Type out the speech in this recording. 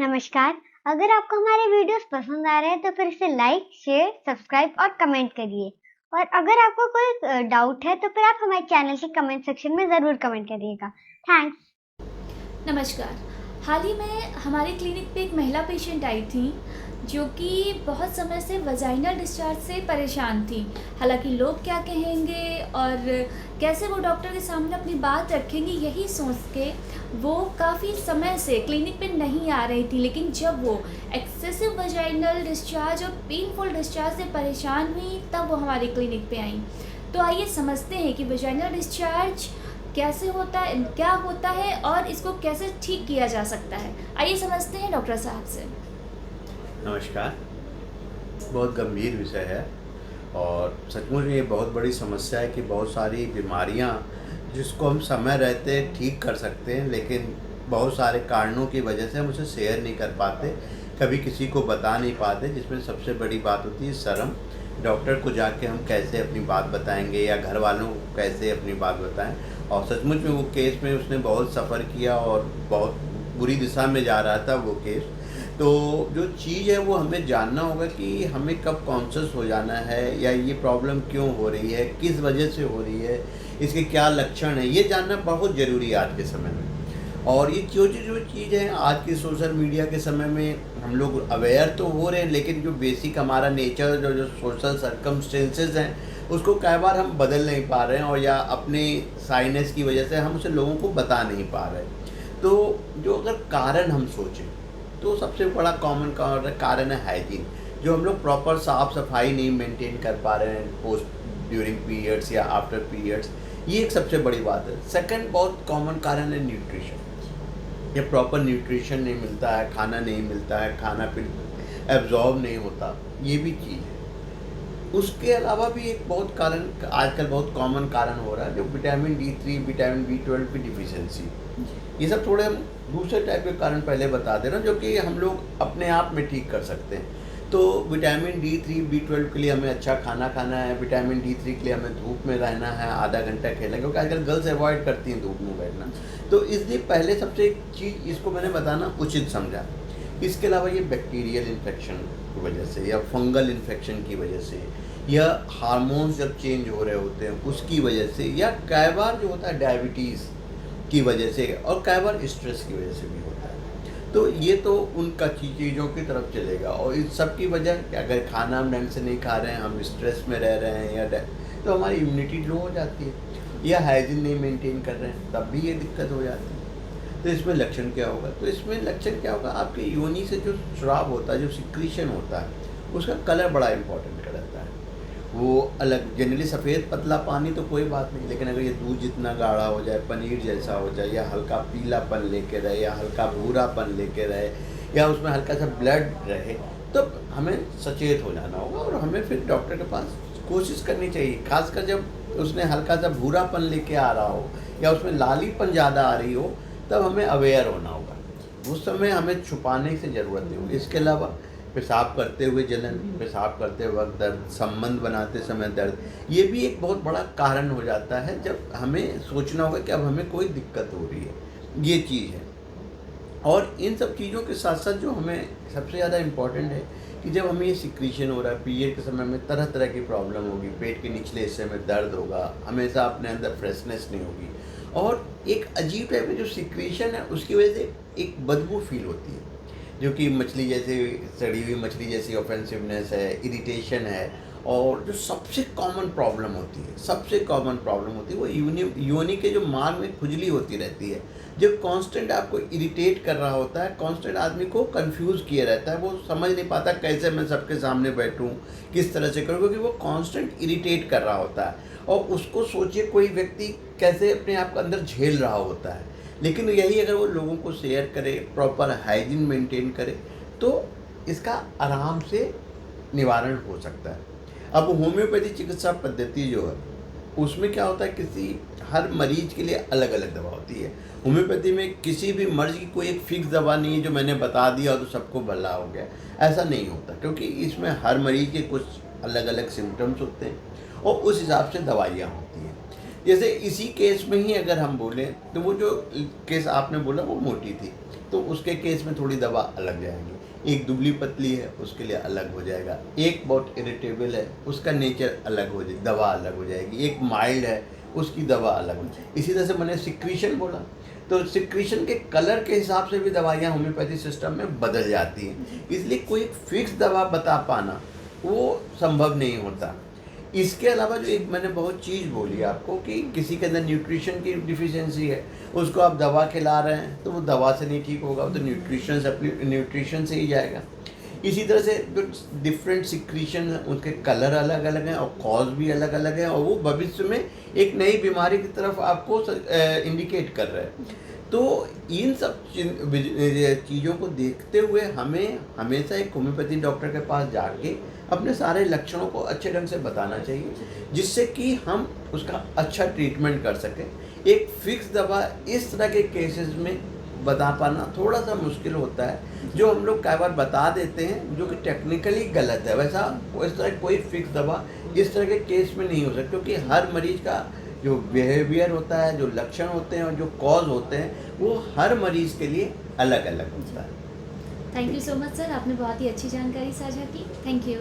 नमस्कार। अगर आपको हमारे वीडियोस पसंद आ रहे हैं तो फिर इसे लाइक, शेयर, सब्सक्राइब और कमेंट करिए। और अगर आपको कोई डाउट है तो फिर आप हमारे चैनल के कमेंट सेक्शन में ज़रूर कमेंट करिएगा। थैंक्स। नमस्कार। हाल ही में हमारे क्लिनिक पे एक महिला पेशेंट आई थी जो कि बहुत समय से वजाइनल डिस्चार्ज से परेशान थी। हालांकि लोग क्या कहेंगे और कैसे वो डॉक्टर के सामने अपनी बात रखेंगी, यही सोच के वो काफ़ी समय से क्लिनिक पे नहीं आ रही थी। लेकिन जब वो एक्सेसिव वजाइनल डिस्चार्ज और पेनफुल डिस्चार्ज से परेशान हुई तब वो हमारे क्लिनिक पे आई। तो आइए समझते हैं कि वजाइनल डिस्चार्ज कैसे होता है, क्या होता है और इसको कैसे ठीक किया जा सकता है। आइए समझते हैं डॉक्टर साहब से। नमस्कार। बहुत गंभीर विषय है और सचमुच में ये बहुत बड़ी समस्या है कि बहुत सारी बीमारियां जिसको हम समय रहते ठीक कर सकते हैं, लेकिन बहुत सारे कारणों की वजह से हम उसे शेयर नहीं कर पाते, कभी किसी को बता नहीं पाते। जिसमें सबसे बड़ी बात होती है शर्म। डॉक्टर को जाके हम कैसे अपनी बात बताएंगे या घर वालों को कैसे अपनी बात बताएं। और सचमुच में वो केस में उसने बहुत सफ़र किया और बहुत बुरी दिशा में जा रहा था वो केस। तो जो चीज़ है वो हमें जानना होगा कि हमें कब कॉन्शियस हो जाना है, या ये प्रॉब्लम क्यों हो रही है, किस वजह से हो रही है, इसके क्या लक्षण है, ये जानना बहुत ज़रूरी है आज के समय में। और ये जो चीज़ है आज के सोशल मीडिया के समय में हम लोग अवेयर तो हो रहे हैं, लेकिन जो बेसिक हमारा नेचर जो सोशल सर्कमस्टेंसेस हैं उसको कई बार हम बदल नहीं पा रहे हैं, और या अपने साइनेस की वजह से हम उसे लोगों को बता नहीं पा रहे। तो जो अगर कारण हम सोचें तो सबसे बड़ा कॉमन कारण है हाइजीन। जो हम लोग प्रॉपर साफ़ सफाई नहीं मेंटेन कर पा रहे हैं पोस्ट ड्यूरिंग पीरियड्स या आफ्टर पीरियड्स, ये एक सबसे बड़ी बात है। सेकंड बहुत कॉमन कारण है न्यूट्रिशन। ये प्रॉपर न्यूट्रिशन नहीं मिलता है, खाना नहीं मिलता है, खाना फिर एब्जॉर्ब नहीं होता, ये भी चीज़ है। उसके अलावा भी एक बहुत कारण आजकल बहुत कॉमन कारण हो रहा है, जो विटामिन D3, विटामिन B12 की डिफिशियंसी। ये सब थोड़े हम दूसरे टाइप के कारण पहले बता दे रहे हैं, जो कि हम लोग अपने आप में ठीक कर सकते हैं। तो विटामिन D3, B12 के लिए हमें अच्छा खाना खाना है। विटामिन D3 के लिए हमें धूप में रहना है, आधा घंटा खेलना, क्योंकि आजकल गर्ल्स अवॉइड करती हैं धूप में बैठना। तो इसलिए पहले सबसे एक चीज़ इसको मैंने बताना उचित समझा। इसके अलावा ये बैक्टीरियल इन्फेक्शन की वजह से या फंगल इन्फेक्शन की वजह से, या हार्मोन्स जब चेंज हो रहे होते हैं उसकी वजह से, या कई बार जो होता है डायबिटीज़ की वजह से, और कई बार स्ट्रेस की वजह से भी होता है। तो ये तो उनका चीज़ों की तरफ चलेगा। और इस सब की वजह कि अगर खाना हम ढंग से नहीं खा रहे हैं, हम स्ट्रेस में रह रहे हैं, या तो हमारी इम्यूनिटी लो हो जाती है, या हाइजीन नहीं मेंटेन कर रहे हैं, तब भी ये दिक्कत हो जाती है। तो इसमें लक्षण क्या होगा? तो इसमें लक्षण क्या होगा, आपके योनि से जो स्राव होता है, जो सिक्रीशन होता है, उसका कलर बड़ा इंपॉर्टेंट रहता है। वो अलग जनरली सफ़ेद पतला पानी तो कोई बात नहीं, लेकिन अगर ये दूध जितना गाढ़ा हो जाए, पनीर जैसा हो जाए, या हल्का पीलापन लेके रहे, या हल्का भूरापन लेके रहे, या उसमें हल्का सा ब्लड रहे, तो हमें सचेत हो जाना होगा और हमें फिर डॉक्टर के पास कोशिश करनी चाहिए। खासकर जब उसने हल्का सा भूरापन लेके आ रहा हो, या उसमें लालीपन ज़्यादा आ रही हो, तब हमें अवेयर होना होगा। उस समय हमें छुपाने की ज़रूरत नहीं होगी। इसके अलावा पेशाब करते हुए जलन, पेशाब करते वक्त दर्द, संबंध बनाते समय दर्द, ये भी एक बहुत बड़ा कारण हो जाता है, जब हमें सोचना होगा कि अब हमें कोई दिक्कत हो रही है। ये चीज़ है। और इन सब चीज़ों के साथ साथ जो हमें सबसे ज़्यादा इम्पॉर्टेंट है कि जब हमें ये सिक्रीशन हो रहा है, पीरियड के समय में तरह तरह की प्रॉब्लम होगी, पेट के निचले हिस्से में दर्द होगा, हमेशा अपने अंदर फ्रेशनेस नहीं होगी, और एक अजीब टाइप की जो सिक्रीशन है उसकी वजह से एक बदबू फील होती है, जो कि मछली जैसे, सड़ी हुई मछली जैसी ऑफेंसिवनेस है, इरिटेशन है। और जो सबसे कॉमन प्रॉब्लम होती है, सबसे कॉमन प्रॉब्लम होती है वो योनि के जो मार्ग में खुजली होती रहती है, जो कांस्टेंट आपको इरिटेट कर रहा होता है, कांस्टेंट आदमी को कंफ्यूज किए रहता है। वो समझ नहीं पाता कैसे मैं सबके सामने बैठूं, किस तरह से करूं, क्योंकि वो कांस्टेंट इरिटेट कर रहा होता है। और उसको सोचिए कोई व्यक्ति कैसे अपने आप के अंदर झेल रहा होता है। लेकिन यही अगर वो लोगों को शेयर करे, प्रॉपर हाइजीन मेंटेन करे, तो इसका आराम से निवारण हो सकता है। अब होम्योपैथी चिकित्सा पद्धति जो है उसमें क्या होता है, किसी हर मरीज के लिए अलग अलग दवा होती है। होम्योपैथी में किसी भी मर्ज की कोई एक फिक्स दवा नहीं है जो मैंने बता दिया तो सबको भला हो गया, ऐसा नहीं होता। क्योंकि इसमें हर मरीज के कुछ अलग अलग सिम्टम्स होते हैं और उस हिसाब से दवाइयाँ होती हैं। जैसे इसी केस में ही अगर हम बोलें तो वो जो केस आपने बोला वो मोटी थी, तो उसके केस में थोड़ी दवा अलग जाएगी। एक दुबली पतली है उसके लिए अलग हो जाएगा, एक बहुत इरिटेबल है उसका नेचर अलग हो जाए, दवा अलग हो जाएगी, एक माइल्ड है उसकी दवा अलग हो जाएगी। इसी तरह से मैंने सिक्रीशन बोला, तो सिक्रीशन के कलर के हिसाब से भी दवाइयाँ होम्योपैथी सिस्टम में बदल जाती हैं, इसलिए कोई फिक्स दवा बता पाना वो संभव नहीं होता। इसके अलावा जो एक मैंने बहुत चीज़ बोली आपको कि किसी के अंदर न्यूट्रिशन की डिफिशियंसी है, उसको आप दवा खिला रहे हैं तो वो दवा से नहीं ठीक होगा, वो तो न्यूट्रिशन से ही जाएगा। इसी तरह से जो डिफरेंट सिक्रीशन है उनके कलर अलग अलग हैं और कॉज भी अलग अलग है, और वो भविष्य में एक नई बीमारी की तरफ आपको इंडिकेट कर रहे हैं। तो इन सब चीज़ों को देखते हुए हमें हमेशा एक होम्योपैथी डॉक्टर के पास जाके अपने सारे लक्षणों को अच्छे ढंग से बताना चाहिए, जिससे कि हम उसका अच्छा ट्रीटमेंट कर सकें। एक फिक्स दवा इस तरह के केसेस में बता पाना थोड़ा सा मुश्किल होता है, जो हम लोग कई बार बता देते हैं जो कि टेक्निकली गलत है। वैसा इस तरह कोई फिक्स दवा इस तरह के केस में नहीं हो सकती, क्योंकि हर मरीज का जो बिहेवियर होता है, जो लक्षण होते हैं और जो कॉज होते हैं वो हर मरीज़ के लिए अलग अलग होता है। Thank you so much sir, आपने बहुत ही अच्छी जानकारी साझा की। Thank you.